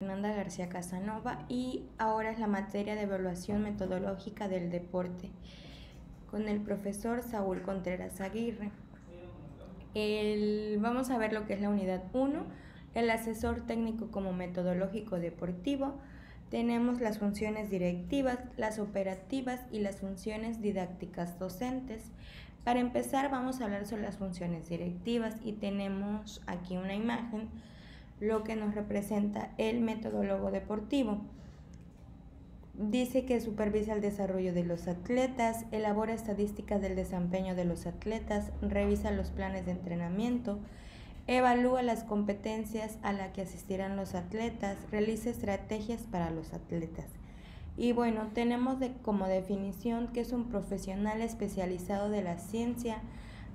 Fernanda García Casanova y ahora es la materia de evaluación metodológica del deporte con el profesor Saúl Contreras Aguirre. Vamos a ver lo que es la unidad 1, el asesor técnico como metodológico deportivo. Tenemos las funciones directivas, las operativas y las funciones didácticas docentes. Para empezar vamos a hablar sobre las funciones directivas y tenemos aquí una imagen lo que nos representa el metodólogo deportivo. Dice que supervisa el desarrollo de los atletas, elabora estadísticas del desempeño de los atletas, revisa los planes de entrenamiento, evalúa las competencias a las que asistirán los atletas, realiza estrategias para los atletas. Y bueno, tenemos como definición que es un profesional especializado de la ciencia,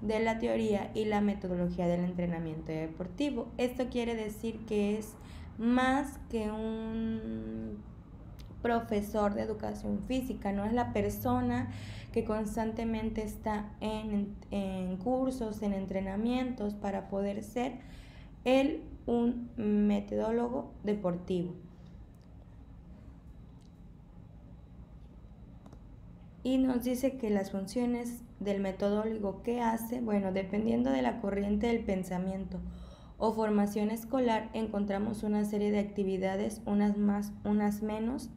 de la teoría y la metodología del entrenamiento deportivo. Esto quiere decir que es más que un profesor de educación física, no es la persona que constantemente está en cursos, en entrenamientos para poder ser él un metodólogo deportivo. Y nos dice que las funciones del metodólogo que hace, bueno, dependiendo de la corriente del pensamiento o formación escolar, encontramos una serie de actividades, unas más, unas menos.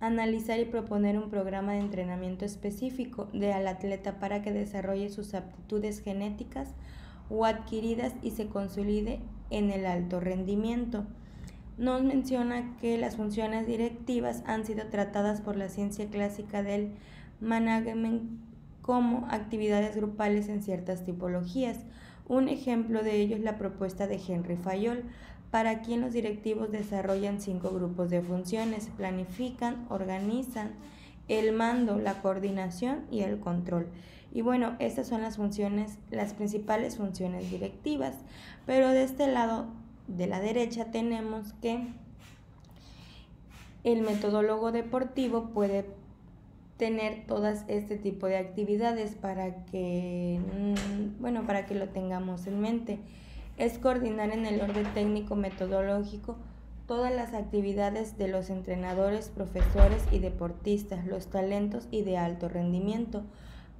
Analizar y proponer un programa de entrenamiento específico al atleta para que desarrolle sus aptitudes genéticas o adquiridas y se consolide en el alto rendimiento. Nos menciona que las funciones directivas han sido tratadas por la ciencia clásica del management como actividades grupales en ciertas tipologías. Un ejemplo de ello es la propuesta de Henry Fayol, para quien los directivos desarrollan 5 grupos de funciones: planifican, organizan, el mando, la coordinación y el control. Y bueno, estas son las funciones, las principales funciones directivas. Pero de este lado de la derecha tenemos que el metodólogo deportivo puede tener todas este tipo de actividades para que lo tengamos en mente. Es coordinar en el orden técnico metodológico todas las actividades de los entrenadores, profesores y deportistas, los talentos y de alto rendimiento.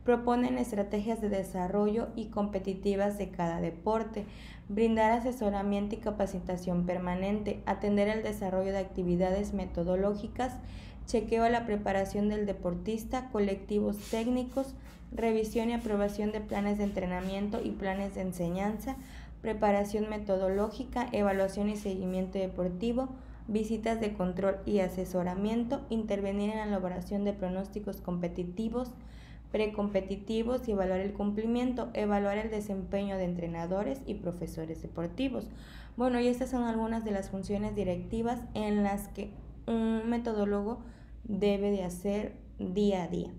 Proponen estrategias de desarrollo y competitivas de cada deporte, brindar asesoramiento y capacitación permanente, atender el desarrollo de actividades metodológicas, chequeo a la preparación del deportista, colectivos técnicos, revisión y aprobación de planes de entrenamiento y planes de enseñanza, preparación metodológica, evaluación y seguimiento deportivo, visitas de control y asesoramiento, intervenir en la elaboración de pronósticos competitivos, precompetitivos y evaluar el cumplimiento, evaluar el desempeño de entrenadores y profesores deportivos. Bueno, y estas son algunas de las funciones directivas en las que un metodólogo debe de hacer día a día.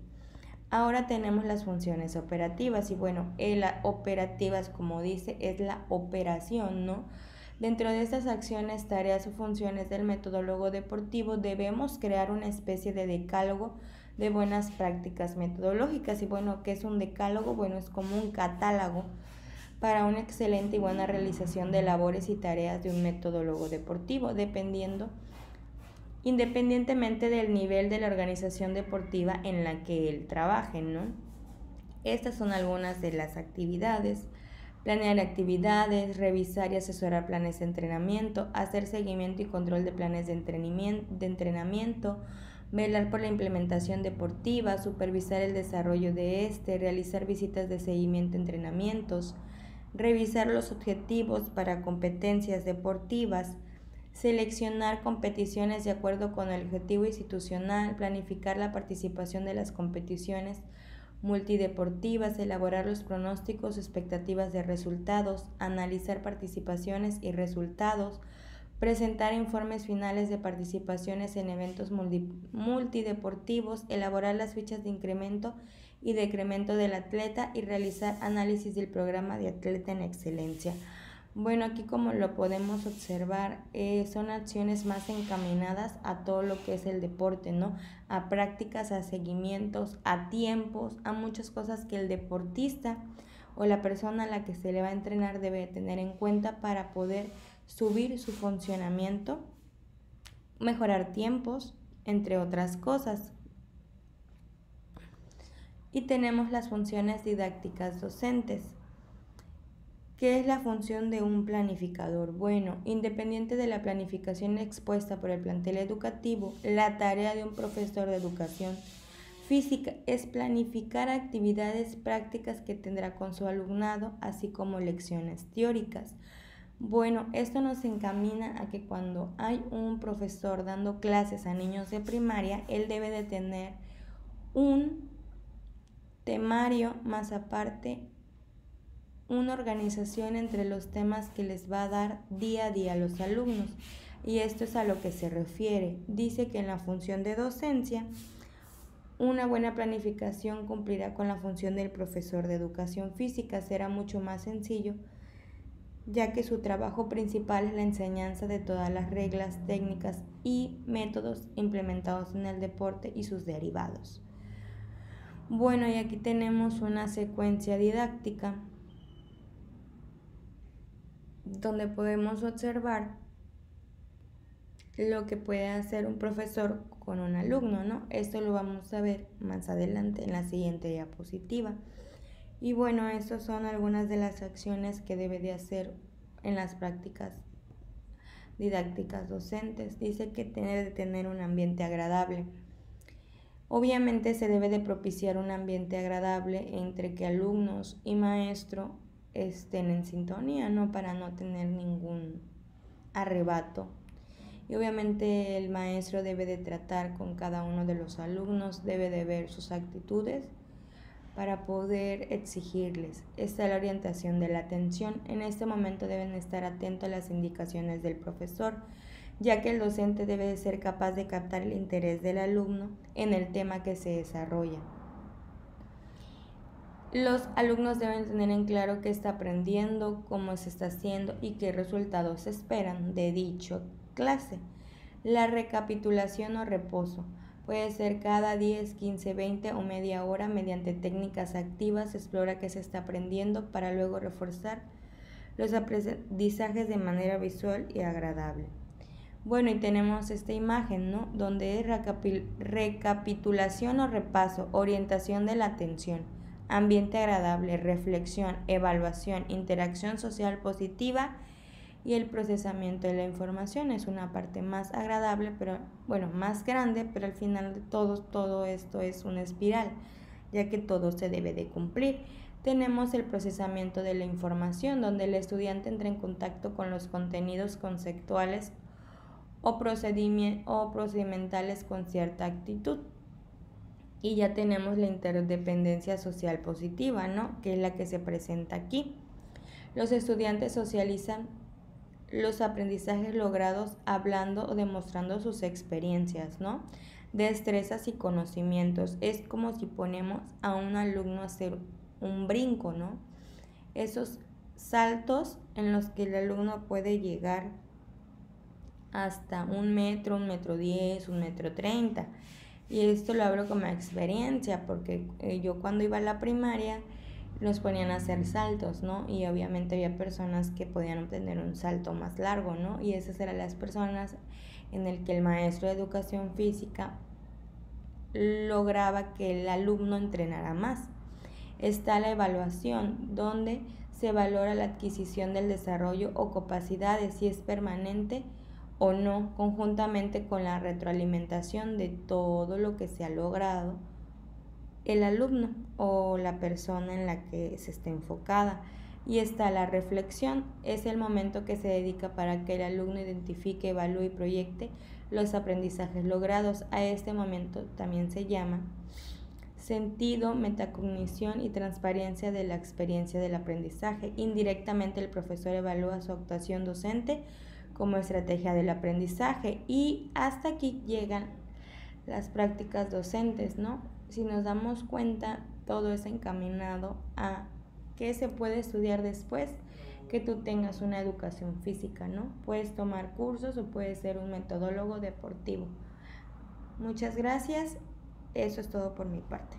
Ahora tenemos las funciones operativas y bueno, las operativas, como dice, es la operación, ¿no? Dentro de estas acciones, tareas o funciones del metodólogo deportivo debemos crear una especie de decálogo de buenas prácticas metodológicas. Y bueno, ¿qué es un decálogo? Bueno, es como un catálogo para una excelente y buena realización de labores y tareas de un metodólogo deportivo, independientemente del nivel de la organización deportiva en la que él trabaje, ¿no? Estas son algunas de las actividades: planear actividades, revisar y asesorar planes de entrenamiento, hacer seguimiento y control de planes de entrenamiento, velar por la implementación deportiva, supervisar el desarrollo de realizar visitas de seguimiento a entrenamientos, revisar los objetivos para competencias deportivas, seleccionar competiciones de acuerdo con el objetivo institucional, planificar la participación de las competiciones multideportivas, elaborar los pronósticos, expectativas de resultados, analizar participaciones y resultados, presentar informes finales de participaciones en eventos multideportivos, elaborar las fichas de incremento y decremento del atleta y realizar análisis del programa de atleta en excelencia. Bueno, aquí como lo podemos observar, son acciones más encaminadas a todo lo que es el deporte, ¿no? A prácticas, a seguimientos, a tiempos, a muchas cosas que el deportista o la persona a la que se le va a entrenar debe tener en cuenta para poder subir su funcionamiento mejorar tiempos, entre otras cosas. Y tenemos las funciones didácticas docentes. ¿Qué es la función de un planificador? Bueno, independiente de la planificación expuesta por el plantel educativo, la tarea de un profesor de educación física es planificar actividades prácticas que tendrá con su alumnado, así como lecciones teóricas. Bueno, esto nos encamina a que cuando hay un profesor dando clases a niños de primaria, él debe de tener un temario, más aparte una organización entre los temas que les va a dar día a día a los alumnos. Y esto es a lo que se refiere. Dice que en la función de docencia, una buena planificación cumplirá con la función del profesor de educación física. Será mucho más sencillo, ya que su trabajo principal es la enseñanza de todas las reglas, técnicas y métodos implementados en el deporte y sus derivados. Bueno, y aquí tenemos una secuencia didáctica donde podemos observar lo que puede hacer un profesor con un alumno, ¿no? Esto lo vamos a ver más adelante en la siguiente diapositiva. Y bueno, estas son algunas de las acciones que debe de hacer en las prácticas didácticas docentes. Dice que debe de tener un ambiente agradable. Obviamente se debe de propiciar un ambiente agradable entre que alumnos y maestro estén en sintonía, ¿no? Para no tener ningún arrebato. Y obviamente el maestro debe de tratar con cada uno de los alumnos, debe de ver sus actitudes para poder exigirles. Esta es la orientación de la atención. En este momento deben estar atentos a las indicaciones del profesor, ya que el docente debe de ser capaz de captar el interés del alumno en el tema que se desarrolla. Los alumnos deben tener en claro qué está aprendiendo, cómo se está haciendo y qué resultados se esperan de dicha clase. La recapitulación o reposo puede ser cada 10, 15, 20 o media hora mediante técnicas activas. Explora qué se está aprendiendo para luego reforzar los aprendizajes de manera visual y agradable. Bueno, y tenemos esta imagen, ¿no? Donde es recapitulación o repaso, orientación de la atención, ambiente agradable, reflexión, evaluación, interacción social positiva y el procesamiento de la información. Es una parte más agradable, pero bueno, más grande, pero al final de todo esto es una espiral, ya que todo se debe de cumplir. Tenemos el procesamiento de la información, donde el estudiante entra en contacto con los contenidos conceptuales o procedimentales con cierta actitud. Y ya tenemos la interdependencia social positiva, ¿no? Que es la que se presenta aquí. Los estudiantes socializan los aprendizajes logrados hablando o demostrando sus experiencias, ¿no? Destrezas y conocimientos. Es como si ponemos a un alumno a hacer un brinco, ¿no? Esos saltos en los que el alumno puede llegar hasta 1 metro, 1,10 m, 1,30 m. Y esto lo hablo como experiencia, porque yo cuando iba a la primaria nos ponían a hacer saltos, ¿no? Y obviamente había personas que podían obtener un salto más largo, ¿no? Y esas eran las personas en el que el maestro de educación física lograba que el alumno entrenara más. Está la evaluación, donde se valora la adquisición del desarrollo o capacidades, si es permanente o no, conjuntamente con la retroalimentación de todo lo que se ha logrado el alumno o la persona en la que se esté enfocada. Y está la reflexión, es el momento que se dedica para que el alumno identifique, evalúe y proyecte los aprendizajes logrados. A este momento también se llama sentido, metacognición y transparencia de la experiencia del aprendizaje. Indirectamente el profesor evalúa su actuación docente como estrategia del aprendizaje. Y hasta aquí llegan las prácticas docentes, ¿no? Si nos damos cuenta, todo es encaminado a qué se puede estudiar después que tú tengas una educación física, ¿no? Puedes tomar cursos o puedes ser un metodólogo deportivo. Muchas gracias. Eso es todo por mi parte.